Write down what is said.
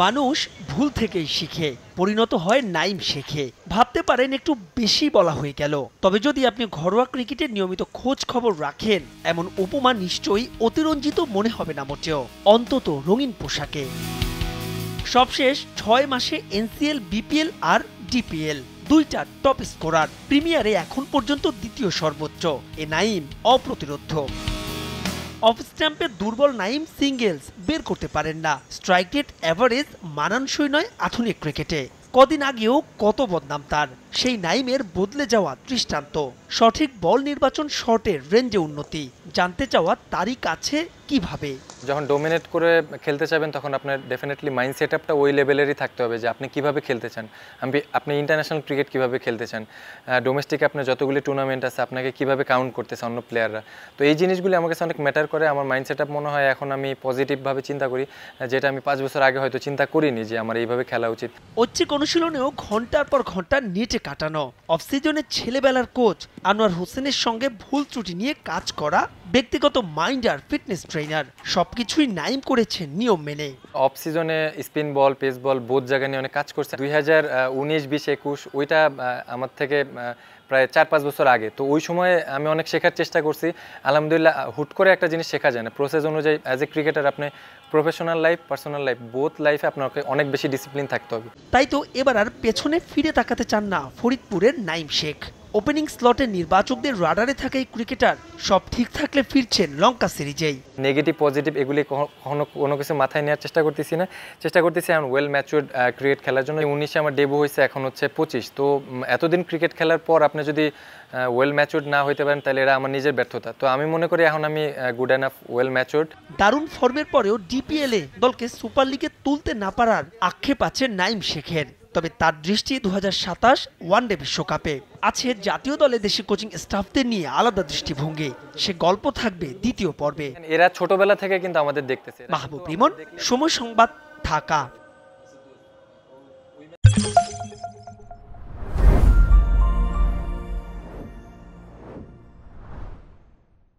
মানুষ ভুল থেকেই শিখে, পরিণত হয় নাইম শেখে। ভাবতে পারেন একটু বেশি বলা হয়ে গেল, তবে যদি আপনি ঘরোয়া ক্রিকেটের নিয়মিত খোঁজ খবর রাখেন, এমন উপমা নিশ্চয়ই অতিরঞ্জিত মনে হবে না মোটেও, অন্তত রঙিন পোশাকে। সবশেষ ৬ মাসে এনসিএল, বিপিএল আর ডিপিএল দুইটা টপ স্কোরার, প্রিমিয়ারে এখন পর্যন্ত দ্বিতীয় সর্বোচ্চ। এ নাইম অপ্রতিরোধ্য। অফ স্ট্যাম্পে দুর্বল নাইম সিঙ্গেলস বের করতে পারেন না, স্ট্রাইক রেট অ্যাভারেজ মানানসই নয় আধুনিক ক্রিকেটে। কদিন আগেও কত বদনাম তার, সেই নাইমের বদলে যাওয়া দৃষ্টান্ত। সঠিক বল নির্বাচন, শর্টের রেঞ্জে উন্নতি, জানতে চাওয়া তারই কাছে কিভাবে। যখন ডোমিনেট করে খেলতে চাবেন তখন আপনার ডেফিনেটলি মাইন্ড সেট আপটা ওই লেভেলেরই থাকতে হবে যে আপনি কিভাবে খেলতে চান, আপনি ইন্টারন্যাশনাল ক্রিকেট কিভাবে খেলতে চান, ডোমেস্টিকে আপনার যতগুলি টুর্নামেন্ট আছে আপনাকে কিভাবে কাউন্ট করতেছে অন্য প্লেয়াররা। তো এই জিনিসগুলি আমার কাছে অনেক ম্যাটার করে। আমার মাইন্ড সেট আপ মনে হয় এখন আমি পজিটিভভাবে চিন্তা করি, যেটা আমি 5 বছর আগে হয়তো চিন্তা করিনি যে আমার এইভাবে খেলা উচিত। ঐচ্ছিক অনুশীলনেও ঘন্টার পর ঘন্টা নেটে কাটানো, অফ সিজনে ছেলেবেলার কোচ আনোয়ার হোসেনের সঙ্গে ভুল ত্রুটি নিয়ে কাজ করা, ব্যক্তিগত মাইন্ড আর ফিটনেস ট্রেনার, সবকিছুই নাইম করেছেন নিয়ম মেনে। অফ সিজনে স্পিন বল, পেস বল বোধ জায়গা নিয়ে অনেক কাজ করছে। 2019, 20, 21 ওইটা আমার থেকে প্রায় 4-5 বছর আগে। তো ওই সময়ে আমি অনেক শেখার চেষ্টা করছি। আলহামদুলিল্লাহ, হুট করে একটা জিনিস শেখা যায় না। প্রসেস অনুযায়ী অ্যাজ এ ক্রিকেটার আপনি professional life, personal life both লাইফে আপনাকে অনেক বেশি ডিসিপ্লিন থাকতে হবে। তাই তো এবার আর পেছনে ফিরে তাকাতে চান না ফরিদপুরের নাইম শেখ। ওপেনিং স্লটে নির্বাচকদের রাডারে থাকা এই ক্রিকেটার সব ঠিক থাকলে ফিরছেন লঙ্কা সিরিজেই। নেগেটিভ পজিটিভ এগুলি কোনো কিছু মাথায় নেওয়ার চেষ্টা করতেছি না। চেষ্টা করতেছি এখন ওয়েল ম্যাচুরড ক্রিকেট খেলার জন্য। 19-এ আমার ডেবু হয়েছে, এখন হচ্ছে 25। তো এতদিন ক্রিকেট খেলার পর আপনি যদি ওয়েল ম্যাচুরড না হইতে পারেন তাহলে এটা আমার নিজের ব্যর্থতা। তো আমি মনে করি এখন আমি গুড এনাফ, ওয়েল ম্যাচুরড। দারুণ ফর্মের পরেও ডিপিএলে দলকে সুপার লিগে তুলতে না পারার আক্ষেপ আছে নাইম শেখের। তবে তার দৃষ্টি 2027 ওয়ানডে বিশ্বকাপে। আছে জাতীয় দলে দেশি কোচিং স্টাফদের নিয়ে আলাদা দৃষ্টিভঙ্গি, সে গল্প থাকবে দ্বিতীয় পর্বে। এরা ছোটবেলা থেকে কিন্তু আমাদের দেখতেছে। মাহবুব রিমন, সময় সংবাদ, ঢাকা।